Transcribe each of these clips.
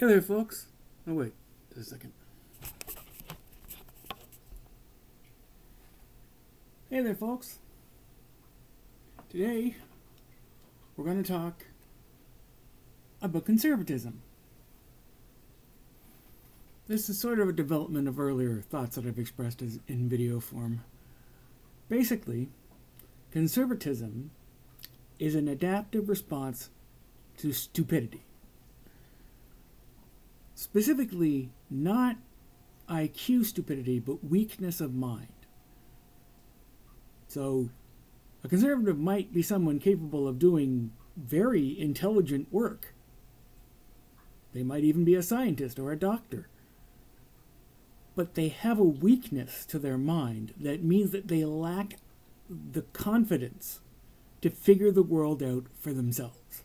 Hey there, folks. Oh, wait. Just a second. Hey there, folks. Today, we're going to talk about conservatism. This is sort of a development of earlier thoughts that I've expressed in video form. Basically, conservatism is an adaptive response to stupidity. Specifically, not IQ stupidity, but weakness of mind. So, a conservative might be someone capable of doing very intelligent work. They might even be a scientist or a doctor. But they have a weakness to their mind that means that they lack the confidence to figure the world out for themselves.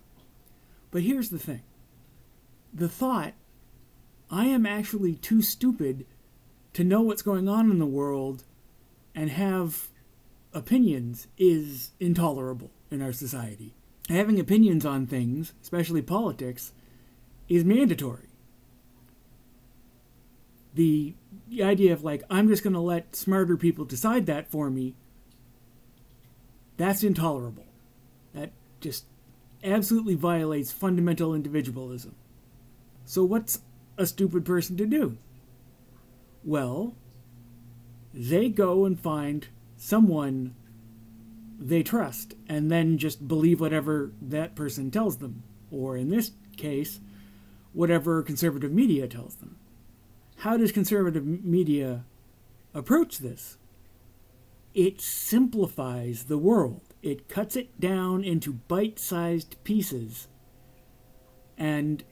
But here's the thing. The thought, I am actually too stupid to know what's going on in the world and have opinions, is intolerable in our society. Having opinions on things, especially politics, is mandatory. The idea of I'm just going to let smarter people decide that for me, that's intolerable. That just absolutely violates fundamental individualism. So what's a stupid person to do? Well, they go and find someone they trust and then just believe whatever that person tells them, or in this case, whatever conservative media tells them. How does conservative media approach this? It simplifies the world. It cuts it down into bite-sized pieces and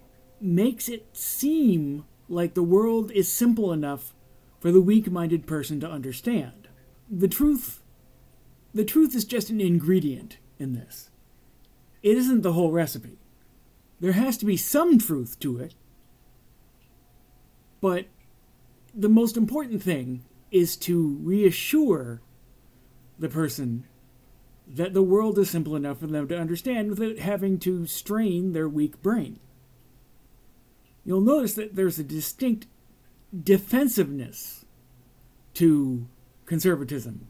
makes it seem like the world is simple enough for the weak-minded person to understand. The truth is just an ingredient in this. It isn't the whole recipe. There has to be some truth to it, but the most important thing is to reassure the person that the world is simple enough for them to understand without having to strain their weak brain. You'll notice that there's a distinct defensiveness to conservatism,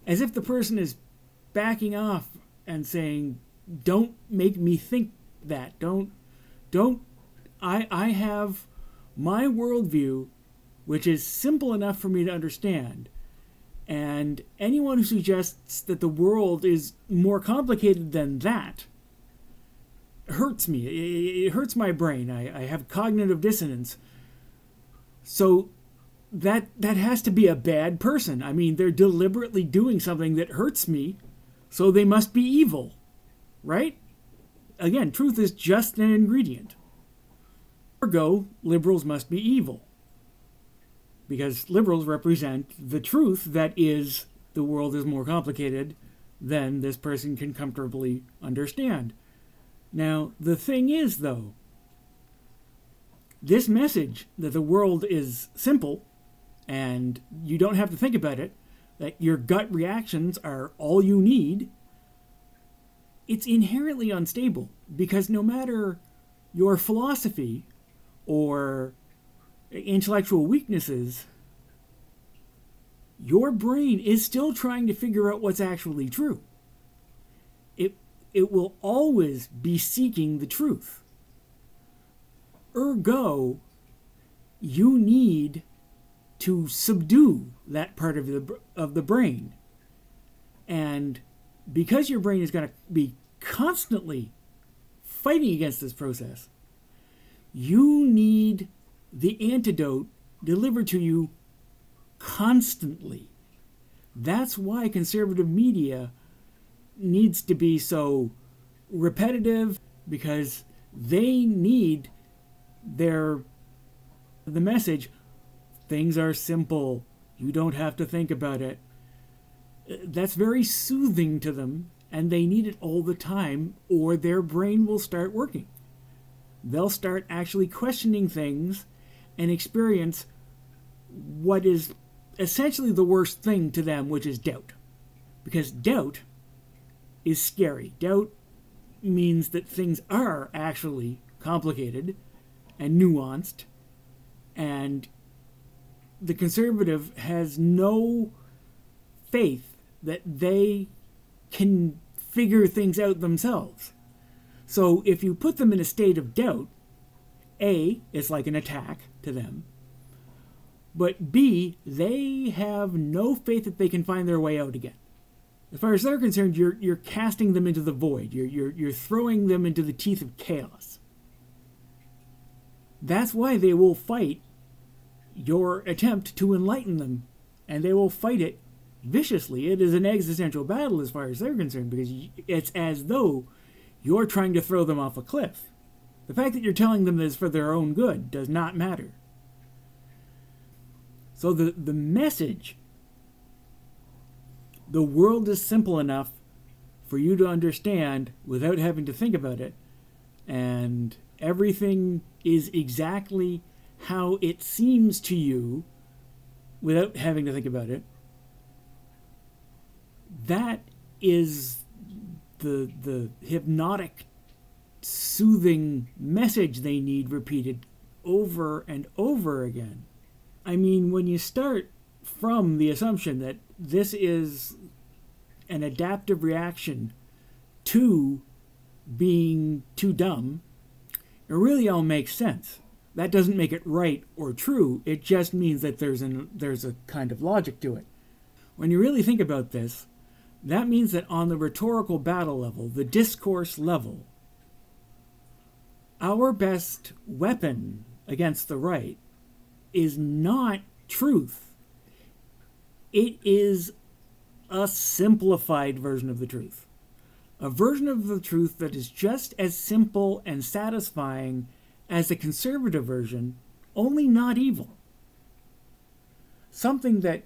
as if the person is backing off and saying, don't make me think that. I have my worldview, which is simple enough for me to understand. And anyone who suggests that the world is more complicated than that hurts me. It hurts my brain. I have cognitive dissonance. So that has to be a bad person. I mean, they're deliberately doing something that hurts me, so they must be evil, right? Again, truth is just an ingredient. Ergo, liberals must be evil, because liberals represent the truth that is the world is more complicated than this person can comfortably understand. Now, the thing is, though, this message that the world is simple and you don't have to think about it, that your gut reactions are all you need, it's inherently unstable, because no matter your philosophy or intellectual weaknesses, your brain is still trying to figure out what's actually true. It will always be seeking the truth. Ergo, you need to subdue that part of the brain. And because your brain is going to be constantly fighting against this process, you need the antidote delivered to you constantly. That's why conservative media needs to be so repetitive, because they need the message, things are simple, you don't have to think about it. That's very soothing to them, and they need it all the time, or their brain will start working. They'll start actually questioning things and experience what is essentially the worst thing to them, which is doubt. Because doubt is scary. Doubt means that things are actually complicated, and nuanced, and the conservative has no faith that they can figure things out themselves. So if you put them in a state of doubt, A, it's like an attack to them, but B, they have no faith that they can find their way out again. As far as they're concerned, you're casting them into the void. You're throwing them into the teeth of chaos. That's why they will fight your attempt to enlighten them, and they will fight it viciously. It is an existential battle as far as they're concerned, because it's as though you're trying to throw them off a cliff. The fact that you're telling them this for their own good does not matter. So the message, the world is simple enough for you to understand without having to think about it, and everything is exactly how it seems to you without having to think about it. That is the hypnotic, soothing message they need repeated over and over again. I mean, when you start from the assumption that this is an adaptive reaction to being too dumb, it really all makes sense. That doesn't make it right or true. It just means that there's a kind of logic to it. When you really think about this, that means that on the rhetorical battle level, the discourse level, our best weapon against the right is not truth. It is a simplified version of the truth. A version of the truth that is just as simple and satisfying as the conservative version, only not evil. Something that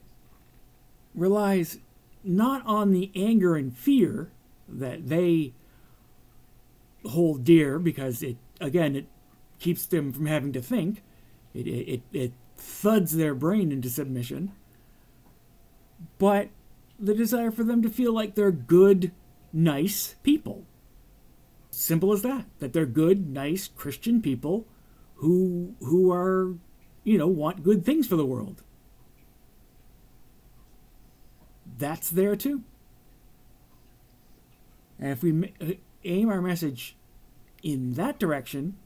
relies not on the anger and fear that they hold dear, because it keeps them from having to think. It thuds their brain into submission. But the desire for them to feel like they're good, nice people. Simple as that. That they're good, nice Christian people who are, want good things for the world. That's there too. And if we aim our message in that direction,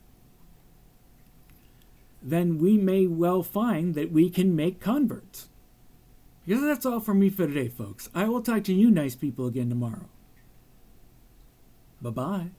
then we may well find that we can make converts. Because that's all from me for today, folks. I will talk to you nice people again tomorrow. Bye-bye.